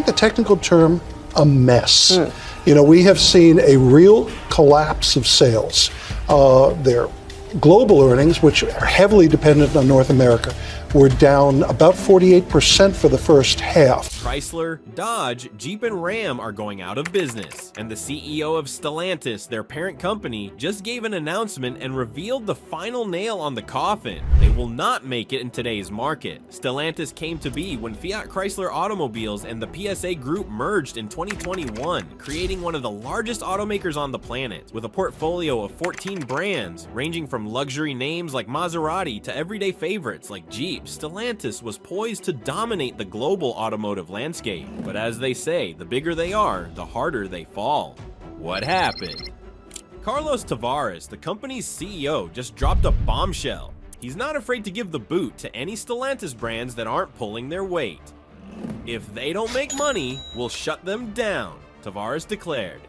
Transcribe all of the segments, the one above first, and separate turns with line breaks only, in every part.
the technical term, a mess. You know, we have seen a real collapse of sales. Their global earnings, which are heavily dependent on North America, were down about 48% for the first half.
Chrysler, Dodge, Jeep, and Ram are going out of business, and the CEO of Stellantis, their parent company, just gave an announcement and revealed the final nail on the coffin. They will not make it in today's market. Stellantis came to be when Fiat Chrysler Automobiles and the PSA Group merged in 2021, creating one of the largest automakers on the planet, with a portfolio of 14 brands, ranging from luxury names like Maserati to everyday favorites like Jeep. Stellantis was poised to dominate the global automotive landscape. But as they say, the bigger they are, the harder they fall. What happened? Carlos Tavares, the company's CEO, just dropped a bombshell. He's not afraid to give the boot to any Stellantis brands that aren't pulling their weight. If they don't make money, we'll shut them down, Tavares declared.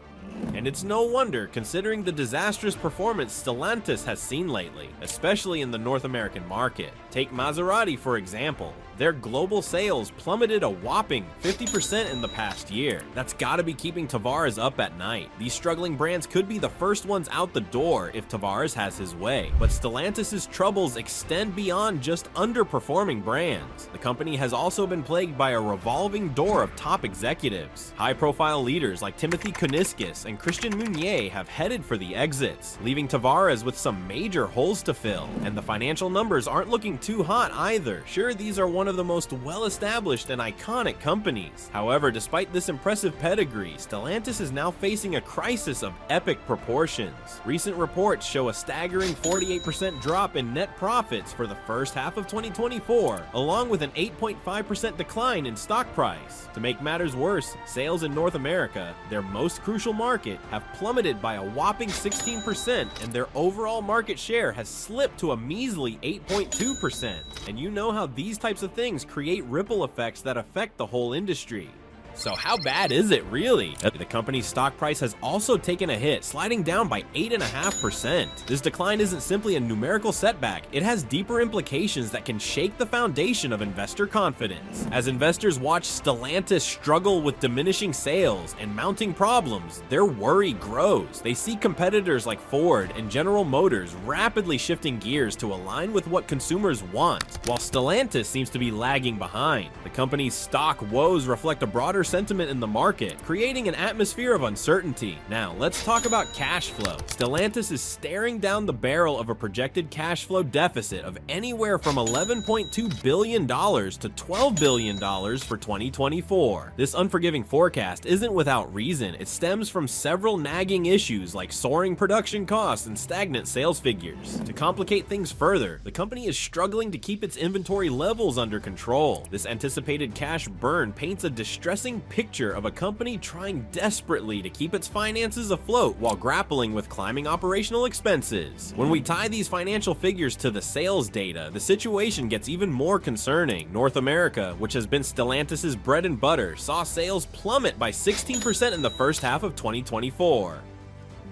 And it's no wonder, considering the disastrous performance Stellantis has seen lately, especially in the North American market. Take Maserati for example. Their global sales plummeted a whopping 50% in the past year. That's gotta be keeping Tavares up at night. These struggling brands could be the first ones out the door if Tavares has his way. But Stellantis' troubles extend beyond just underperforming brands. The company has also been plagued by a revolving door of top executives. High-profile leaders like Timothy Kuniskis and Christian Meunier have headed for the exits, leaving Tavares with some major holes to fill. And the financial numbers aren't looking too hot either. Sure, these are one of the most well-established and iconic companies. However, despite this impressive pedigree, Stellantis is now facing a crisis of epic proportions. Recent reports show a staggering 48% drop in net profits for the first half of 2024, along with an 8.5% decline in stock price. To make matters worse, sales in North America, their most crucial market, have plummeted by a whopping 16%, and their overall market share has slipped to a measly 8.2%. And you know how these types of things create ripple effects that affect the whole industry. So how bad is it really? The company's stock price has also taken a hit, sliding down by 8.5%. This decline isn't simply a numerical setback, it has deeper implications that can shake the foundation of investor confidence. As investors watch Stellantis struggle with diminishing sales and mounting problems, their worry grows. They see competitors like Ford and General Motors rapidly shifting gears to align with what consumers want, while Stellantis seems to be lagging behind. The company's stock woes reflect a broader sentiment in the market, creating an atmosphere of uncertainty. Now, let's talk about cash flow. Stellantis is staring down the barrel of a projected cash flow deficit of anywhere from $11.2 billion to $12 billion for 2024. This unforgiving forecast isn't without reason. It stems from several nagging issues like soaring production costs and stagnant sales figures. To complicate things further, the company is struggling to keep its inventory levels under control. This anticipated cash burn paints a distressing picture of a company trying desperately to keep its finances afloat while grappling with climbing operational expenses. When we tie these financial figures to the sales data, the situation gets even more concerning. North America, which has been Stellantis' bread and butter, saw sales plummet by 16% in the first half of 2024.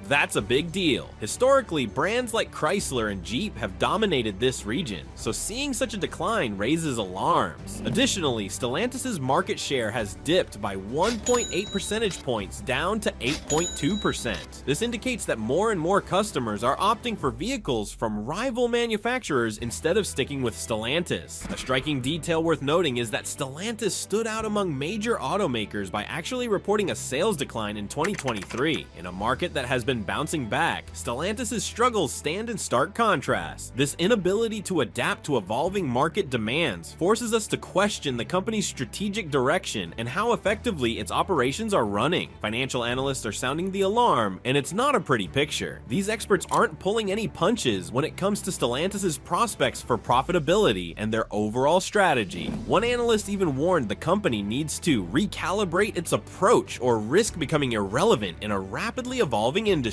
That's a big deal. Historically, brands like Chrysler and Jeep have dominated this region, so seeing such a decline raises alarms. Additionally, Stellantis' market share has dipped by 1.8 percentage points down to 8.2%. This indicates that more and more customers are opting for vehicles from rival manufacturers instead of sticking with Stellantis. A striking detail worth noting is that Stellantis stood out among major automakers by actually reporting a sales decline in 2023. In a market that has been bouncing back, Stellantis' struggles stand in stark contrast. This inability to adapt to evolving market demands forces us to question the company's strategic direction and how effectively its operations are running. Financial analysts are sounding the alarm, and it's not a pretty picture. These experts aren't pulling any punches when it comes to Stellantis' prospects for profitability and their overall strategy. One analyst even warned the company needs to recalibrate its approach or risk becoming irrelevant in a rapidly evolving industry.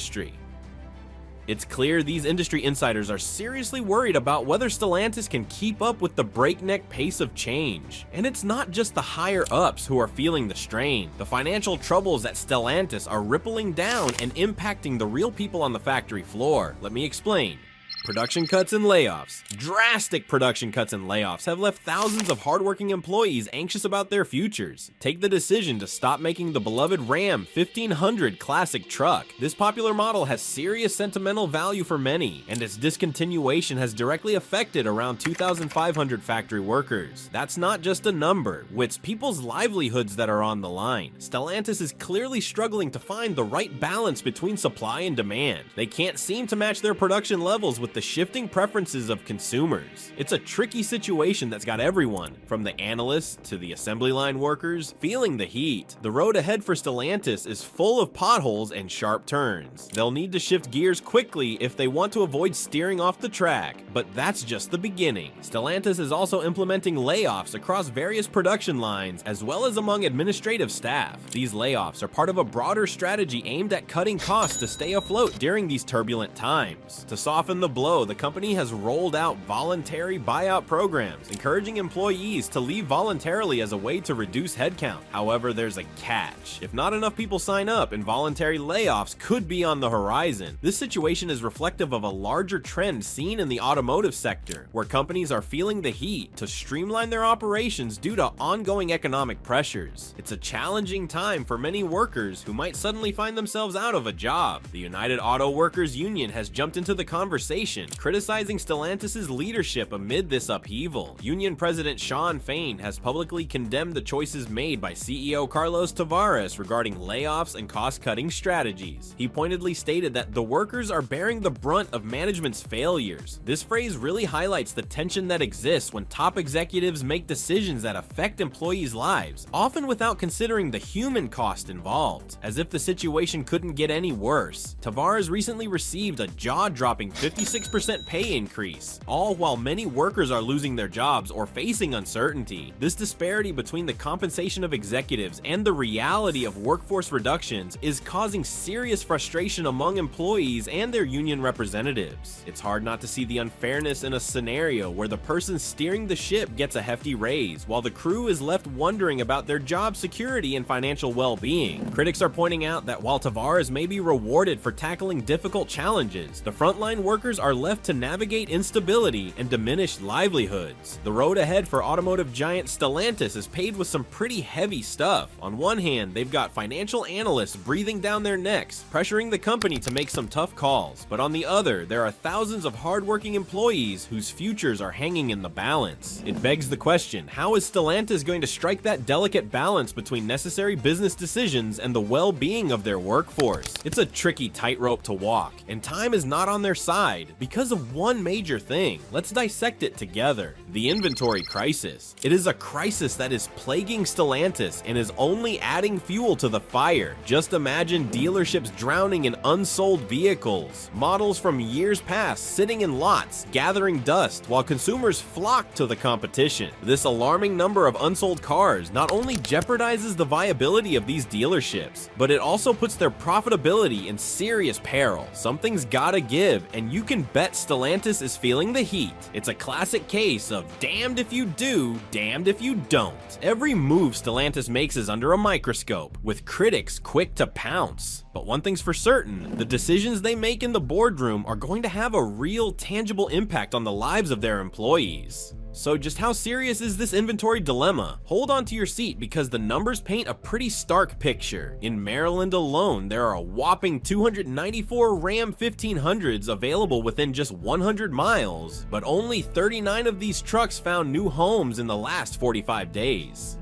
It's clear these industry insiders are seriously worried about whether Stellantis can keep up with the breakneck pace of change. And it's not just the higher-ups who are feeling the strain. The financial troubles at Stellantis are rippling down and impacting the real people on the factory floor. Let me explain. Production cuts and layoffs. Drastic production cuts and layoffs have left thousands of hardworking employees anxious about their futures. Take the decision to stop making the beloved Ram 1500 classic truck. This popular model has serious sentimental value for many, and its discontinuation has directly affected around 2,500 factory workers. That's not just a number, it's people's livelihoods that are on the line. Stellantis is clearly struggling to find the right balance between supply and demand. They can't seem to match their production levels with the shifting preferences of consumers. It's a tricky situation that's got everyone, from the analysts to the assembly line workers, feeling the heat. The road ahead for Stellantis is full of potholes and sharp turns. They'll need to shift gears quickly if they want to avoid steering off the track, but that's just the beginning. Stellantis is also implementing layoffs across various production lines, as well as among administrative staff. These layoffs are part of a broader strategy aimed at cutting costs to stay afloat during these turbulent times. To soften the blow, the company has rolled out voluntary buyout programs, encouraging employees to leave voluntarily as a way to reduce headcount. However, there's a catch. If not enough people sign up, involuntary layoffs could be on the horizon. This situation is reflective of a larger trend seen in the automotive sector, where companies are feeling the heat to streamline their operations due to ongoing economic pressures. It's a challenging time for many workers who might suddenly find themselves out of a job. The United Auto Workers Union has jumped into the conversation, criticizing Stellantis' leadership amid this upheaval. Union President Shawn Fain has publicly condemned the choices made by CEO Carlos Tavares regarding layoffs and cost-cutting strategies. He pointedly stated that the workers are bearing the brunt of management's failures. This phrase really highlights the tension that exists when top executives make decisions that affect employees' lives, often without considering the human cost involved. As if the situation couldn't get any worse, Tavares recently received a jaw-dropping 56% pay increase, all while many workers are losing their jobs or facing uncertainty. This disparity between the compensation of executives and the reality of workforce reductions is causing serious frustration among employees and their union representatives. It's hard not to see the unfairness in a scenario where the person steering the ship gets a hefty raise, while the crew is left wondering about their job security and financial well-being. Critics are pointing out that while Tavares may be rewarded for tackling difficult challenges, the frontline workers are left to navigate instability and diminished livelihoods. The road ahead for automotive giant Stellantis is paved with some pretty heavy stuff. On one hand, they've got financial analysts breathing down their necks, pressuring the company to make some tough calls. But on the other, there are thousands of hardworking employees whose futures are hanging in the balance. It begs the question, how is Stellantis going to strike that delicate balance between necessary business decisions and the well-being of their workforce? It's a tricky tightrope to walk, and time is not on their side because of one major thing. Let's dissect it together. The inventory crisis. It is a crisis that is plaguing Stellantis and is only adding fuel to the fire. Just imagine dealerships drowning in unsold vehicles, models from years past sitting in lots, gathering dust, while consumers flock to the competition. This alarming number of unsold cars not only jeopardizes the viability of these dealerships, but it also puts their profitability in serious peril. Something's gotta give, and you can bet Stellantis is feeling the heat. It's a classic case of damned if you do, damned if you don't. Every move Stellantis makes is under a microscope, with critics quick to pounce. But one thing's for certain, the decisions they make in the boardroom are going to have a real, tangible impact on the lives of their employees. So just how serious is this inventory dilemma? Hold on to your seat because the numbers paint a pretty stark picture. In Maryland alone, there are a whopping 294 Ram 1500s available within just 100 miles, but only 39 of these trucks found new homes in the last 45 days.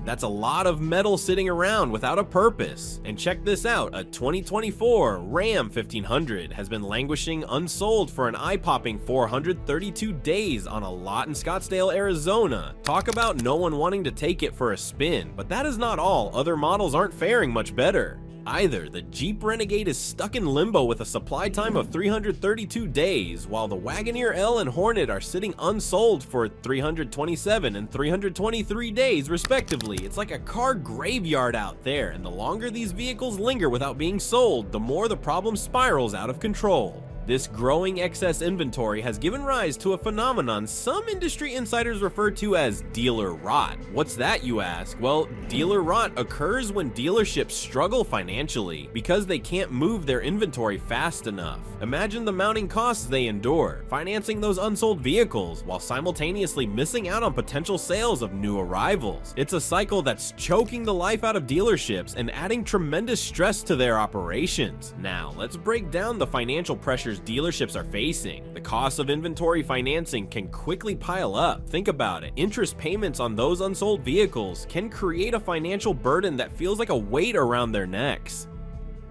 That's a lot of metal sitting around without a purpose. And check this out, a 2024 Ram 1500 has been languishing unsold for an eye-popping 432 days on a lot in Scottsdale, Arizona. Talk about no one wanting to take it for a spin, but that is not all. Other models aren't faring much better either. The Jeep Renegade is stuck in limbo with a supply time of 332 days, while the Wagoneer L and Hornet are sitting unsold for 327 and 323 days respectively. It's like a car graveyard out there, and the longer these vehicles linger without being sold, the more the problem spirals out of control. This growing excess inventory has given rise to a phenomenon some industry insiders refer to as dealer rot. What's that, you ask? Well, dealer rot occurs when dealerships struggle financially because they can't move their inventory fast enough. Imagine the mounting costs they endure, financing those unsold vehicles while simultaneously missing out on potential sales of new arrivals. It's a cycle that's choking the life out of dealerships and adding tremendous stress to their operations. Now, let's break down the financial pressures dealerships are facing. The cost of inventory financing can quickly pile up. Think about it. Interest payments on those unsold vehicles can create a financial burden that feels like a weight around their necks.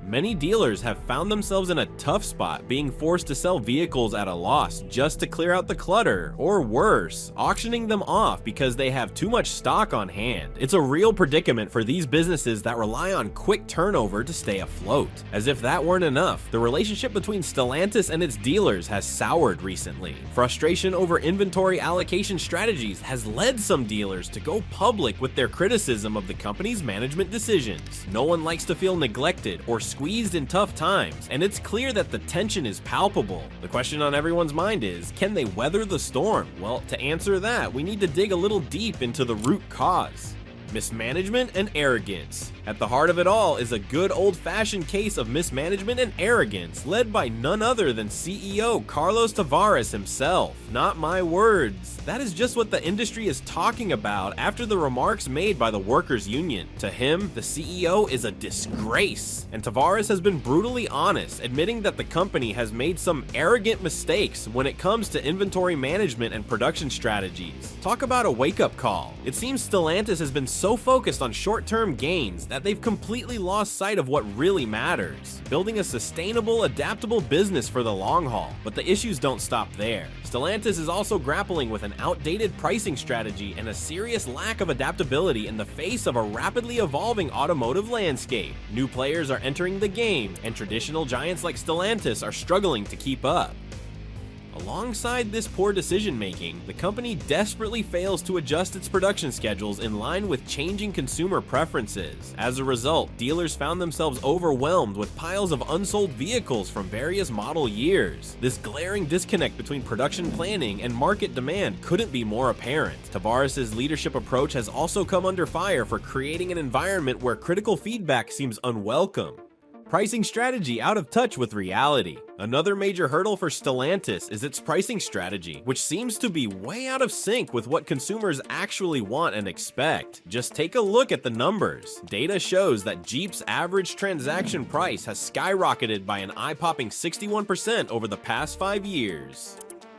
Many dealers have found themselves in a tough spot, being forced to sell vehicles at a loss just to clear out the clutter, or worse, auctioning them off because they have too much stock on hand. It's a real predicament for these businesses that rely on quick turnover to stay afloat. As if that weren't enough, the relationship between Stellantis and its dealers has soured recently. Frustration over inventory allocation strategies has led some dealers to go public with their criticism of the company's management decisions. No one likes to feel neglected or squeezed in tough times, and it's clear that the tension is palpable. The question on everyone's mind is, can they weather the storm? Well, to answer that, we need to dig a little deep into the root cause. Mismanagement and arrogance. At the heart of it all is a good old-fashioned case of mismanagement and arrogance, led by none other than CEO Carlos Tavares himself. Not my words. That is just what the industry is talking about after the remarks made by the workers' union. To him, the CEO is a disgrace, and Tavares has been brutally honest, admitting that the company has made some arrogant mistakes when it comes to inventory management and production strategies. Talk about a wake-up call. It seems Stellantis has been so focused on short-term gains that they've completely lost sight of what really matters, building a sustainable, adaptable business for the long haul. But the issues don't stop there. Stellantis is also grappling with an outdated pricing strategy and a serious lack of adaptability in the face of a rapidly evolving automotive landscape. New players are entering the game, and traditional giants like Stellantis are struggling to keep up. Alongside this poor decision-making, the company desperately fails to adjust its production schedules in line with changing consumer preferences. As a result, dealers found themselves overwhelmed with piles of unsold vehicles from various model years. This glaring disconnect between production planning and market demand couldn't be more apparent. Tavares' leadership approach has also come under fire for creating an environment where critical feedback seems unwelcome. Pricing strategy out of touch with reality. Another major hurdle for Stellantis is its pricing strategy, which seems to be way out of sync with what consumers actually want and expect. Just take a look at the numbers. Data shows that Jeep's average transaction price has skyrocketed by an eye-popping 61% over the past 5 years.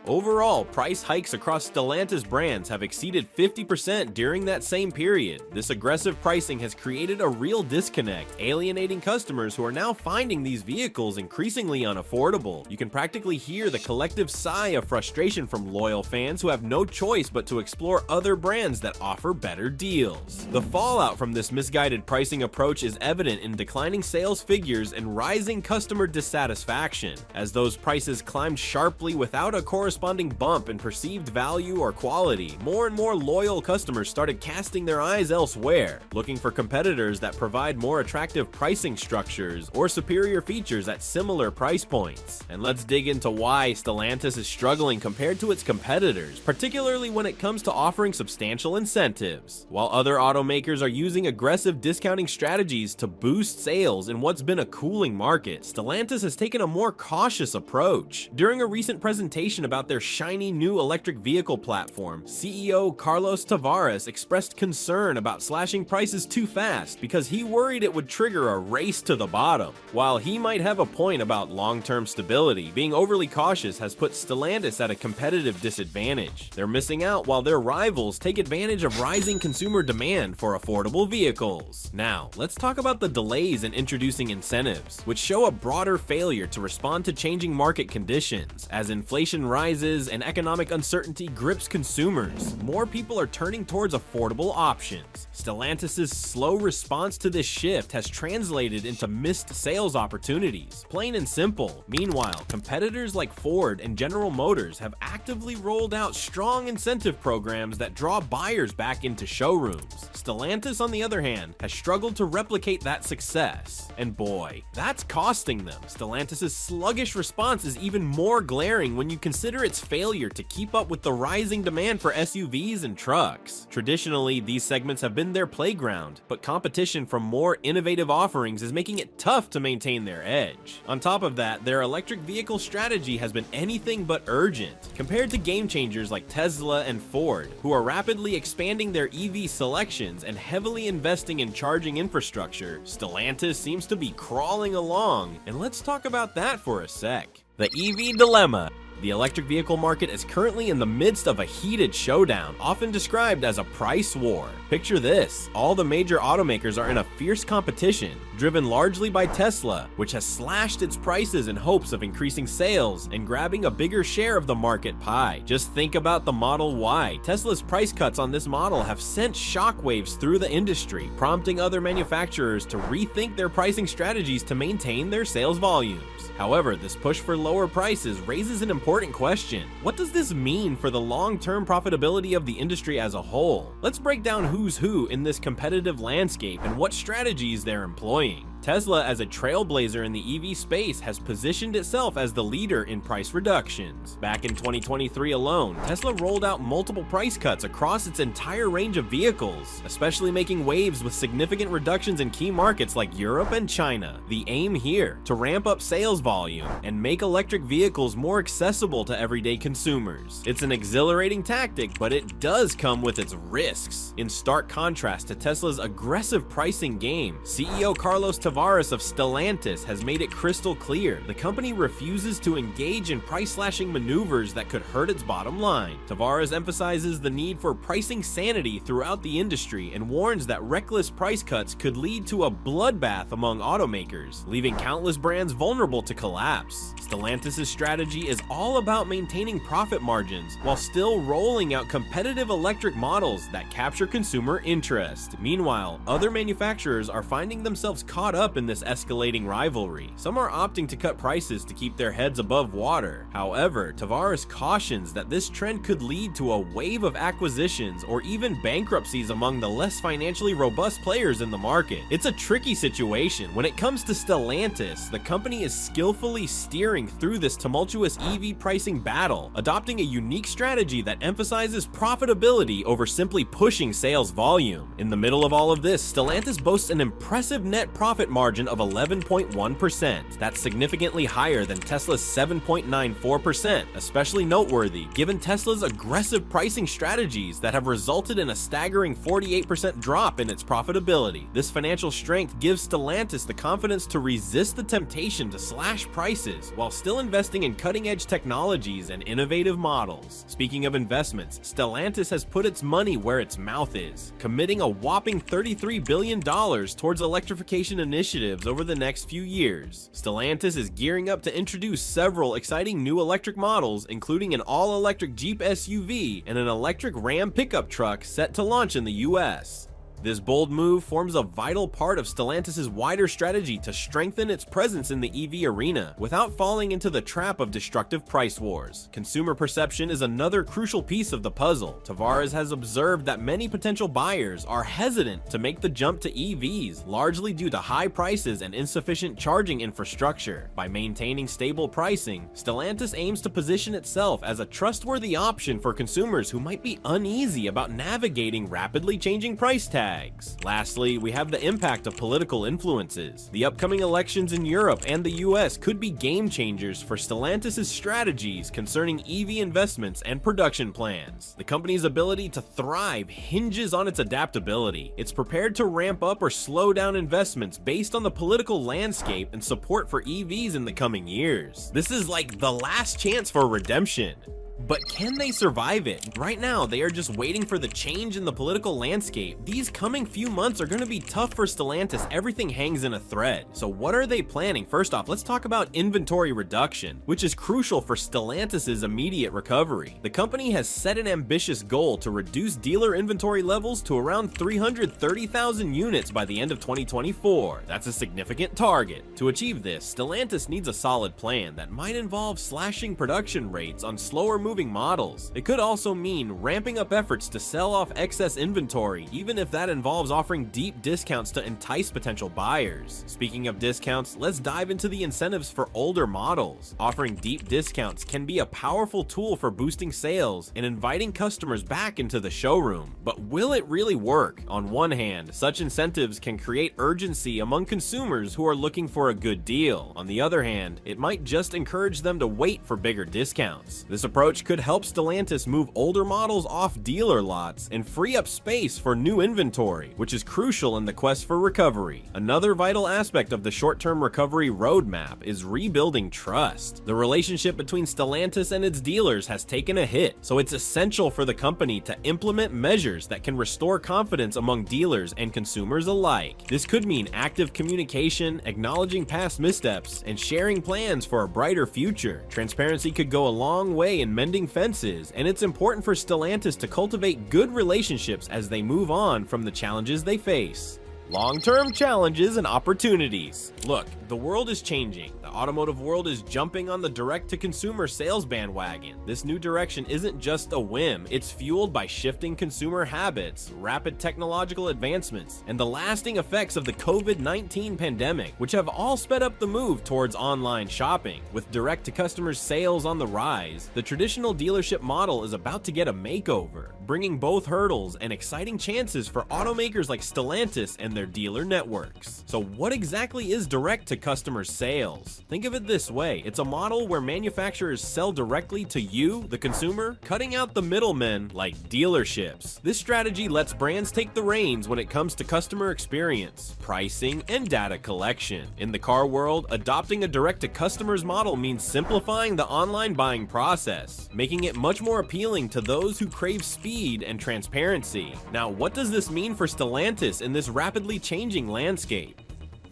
Overall, price hikes across Stellantis brands have exceeded 50% during that same period. This aggressive pricing has created a real disconnect, alienating customers who are now finding these vehicles increasingly unaffordable. You can practically hear the collective sigh of frustration from loyal fans who have no choice but to explore other brands that offer better deals. The fallout from this misguided pricing approach is evident in declining sales figures and rising customer dissatisfaction. As those prices climbed sharply without a corresponding bump in perceived value or quality, more and more loyal customers started casting their eyes elsewhere, looking for competitors that provide more attractive pricing structures or superior features at similar price points. And let's dig into why Stellantis is struggling compared to its competitors, particularly when it comes to offering substantial incentives. While other automakers are using aggressive discounting strategies to boost sales in what's been a cooling market, Stellantis has taken a more cautious approach. During a recent presentation about their shiny new electric vehicle platform, CEO Carlos Tavares expressed concern about slashing prices too fast because he worried it would trigger a race to the bottom. While he might have a point about long-term stability, being overly cautious has put Stellantis at a competitive disadvantage. They're missing out while their rivals take advantage of rising consumer demand for affordable vehicles. Now, let's talk about the delays in introducing incentives, which show a broader failure to respond to changing market conditions. As inflation rises rises and economic uncertainty grips consumers, more people are turning towards affordable options. Stellantis' slow response to this shift has translated into missed sales opportunities, plain and simple. Meanwhile, competitors like Ford and General Motors have actively rolled out strong incentive programs that draw buyers back into showrooms. Stellantis, on the other hand, has struggled to replicate that success. And boy, that's costing them. Stellantis' sluggish response is even more glaring when you consider its failure to keep up with the rising demand for SUVs and trucks. Traditionally, these segments have been their playground, but competition from more innovative offerings is making it tough to maintain their edge. On top of that, their electric vehicle strategy has been anything but urgent. Compared to game changers like Tesla and Ford, who are rapidly expanding their EV selections and heavily investing in charging infrastructure, Stellantis seems to be crawling along. And let's talk about that for a sec. The EV dilemma. The electric vehicle market is currently in the midst of a heated showdown, often described as a price war. Picture this: all the major automakers are in a fierce competition, driven largely by Tesla, which has slashed its prices in hopes of increasing sales and grabbing a bigger share of the market pie. Just think about the Model Y. Tesla's price cuts on this model have sent shockwaves through the industry, prompting other manufacturers to rethink their pricing strategies to maintain their sales volumes. However, this push for lower prices raises an important question. What does this mean for the long-term profitability of the industry as a whole? Let's break down who's who in this competitive landscape and what strategies they're employing. Tesla, as a trailblazer in the EV space, has positioned itself as the leader in price reductions. Back in 2023 alone, Tesla rolled out multiple price cuts across its entire range of vehicles, especially making waves with significant reductions in key markets like Europe and China. The aim here, to ramp up sales volume and make electric vehicles more accessible to everyday consumers. It's an exhilarating tactic, but it does come with its risks. In stark contrast to Tesla's aggressive pricing game, CEO Carlos Tavares of Stellantis has made it crystal clear the company refuses to engage in price-slashing maneuvers that could hurt its bottom line. Tavares emphasizes the need for pricing sanity throughout the industry and warns that reckless price cuts could lead to a bloodbath among automakers, leaving countless brands vulnerable to collapse. Stellantis' strategy is all about maintaining profit margins while still rolling out competitive electric models that capture consumer interest. Meanwhile, other manufacturers are finding themselves caught up in this escalating rivalry. Some are opting to cut prices to keep their heads above water. However, Tavares cautions that this trend could lead to a wave of acquisitions or even bankruptcies among the less financially robust players in the market. It's a tricky situation. When it comes to Stellantis, the company is skillfully steering through this tumultuous EV pricing battle, adopting a unique strategy that emphasizes profitability over simply pushing sales volume. In the middle of all of this, Stellantis boasts an impressive net profit margin of 11.1%. That's significantly higher than Tesla's 7.94%, especially noteworthy given Tesla's aggressive pricing strategies that have resulted in a staggering 48% drop in its profitability. This financial strength gives Stellantis the confidence to resist the temptation to slash prices while still investing in cutting-edge technologies and innovative models. Speaking of investments, Stellantis has put its money where its mouth is, committing a whopping $33 billion towards electrification initiatives over the next few years. Stellantis is gearing up to introduce several exciting new electric models, including an all-electric Jeep SUV and an electric Ram pickup truck set to launch in the US. This bold move forms a vital part of Stellantis' wider strategy to strengthen its presence in the EV arena without falling into the trap of destructive price wars. Consumer perception is another crucial piece of the puzzle. Tavares has observed that many potential buyers are hesitant to make the jump to EVs, largely due to high prices and insufficient charging infrastructure. By maintaining stable pricing, Stellantis aims to position itself as a trustworthy option for consumers who might be uneasy about navigating rapidly changing price tags. Lastly, we have the impact of political influences. The upcoming elections in Europe and the US could be game changers for Stellantis' strategies concerning EV investments and production plans. The company's ability to thrive hinges on its adaptability. It's prepared to ramp up or slow down investments based on the political landscape and support for EVs in the coming years. This is like the last chance for redemption. But can they survive it? Right now, they are just waiting for the change in the political landscape. These coming few months are going to be tough for Stellantis. Everything hangs in a thread. So what are they planning? First off, let's talk about inventory reduction, which is crucial for Stellantis's immediate recovery. The company has set an ambitious goal to reduce dealer inventory levels to around 330,000 units by the end of 2024. That's a significant target. To achieve this, Stellantis needs a solid plan that might involve slashing production rates on slower moving models. It could also mean ramping up efforts to sell off excess inventory, even if that involves offering deep discounts to entice potential buyers. Speaking of discounts, let's dive into the incentives for older models. Offering deep discounts can be a powerful tool for boosting sales and inviting customers back into the showroom. But will it really work? On one hand, such incentives can create urgency among consumers who are looking for a good deal. On the other hand, it might just encourage them to wait for bigger discounts. This approach could help Stellantis move older models off dealer lots and free up space for new inventory, which is crucial in the quest for recovery. Another vital aspect of the short-term recovery roadmap is rebuilding trust. The relationship between Stellantis and its dealers has taken a hit, so it's essential for the company to implement measures that can restore confidence among dealers and consumers alike. This could mean active communication, acknowledging past missteps, and sharing plans for a brighter future. Transparency could go a long way in mending fences, and it's important for Stellantis to cultivate good relationships as they move on from the challenges they face. Long-term challenges and opportunities. Look, the world is changing. The automotive world is jumping on the direct-to-consumer sales bandwagon. This new direction isn't just a whim, it's fueled by shifting consumer habits, rapid technological advancements, and the lasting effects of the COVID-19 pandemic, which have all sped up the move towards online shopping. With direct-to-customer sales on the rise, the traditional dealership model is about to get a makeover, bringing both hurdles and exciting chances for automakers like Stellantis and their dealer networks. So what exactly is direct-to-customer sales? Think of it this way, it's a model where manufacturers sell directly to you, the consumer, cutting out the middlemen like dealerships. This strategy lets brands take the reins when it comes to customer experience, pricing, and data collection. In the car world, adopting a direct-to-customers model means simplifying the online buying process, making it much more appealing to those who crave speed and transparency. Now, what does this mean for Stellantis in this rapidly changing landscape?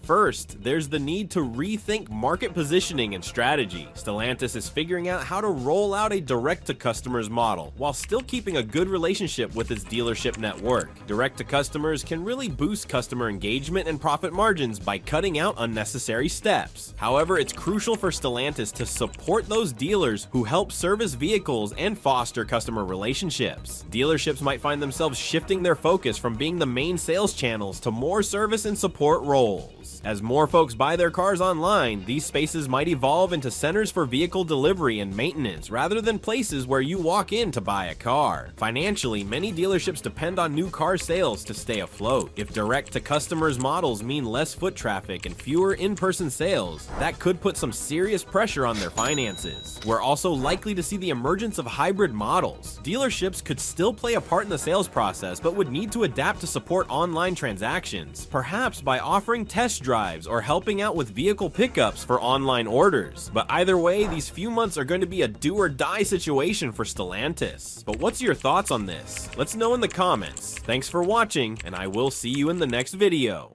First, there's the need to rethink market positioning and strategy. Stellantis is figuring out how to roll out a direct-to-customers model while still keeping a good relationship with its dealership network. Direct-to-customers can really boost customer engagement and profit margins by cutting out unnecessary steps. However, it's crucial for Stellantis to support those dealers who help service vehicles and foster customer relationships. Dealerships might find themselves shifting their focus from being the main sales channels to more service and support roles. As more folks buy their cars online, these spaces might evolve into centers for vehicle delivery and maintenance rather than places where you walk in to buy a car. Financially, many dealerships depend on new car sales to stay afloat. If direct-to-customers models mean less foot traffic and fewer in-person sales, that could put some serious pressure on their finances. We're also likely to see the emergence of hybrid models. Dealerships could still play a part in the sales process, but would need to adapt to support online transactions, perhaps by offering test drives or helping out with vehicle pickups for online orders. But either way, these few months are going to be a do or die situation for Stellantis. But what's your thoughts on this? Let's know in the comments. Thanks for watching, and I will see you in the next video.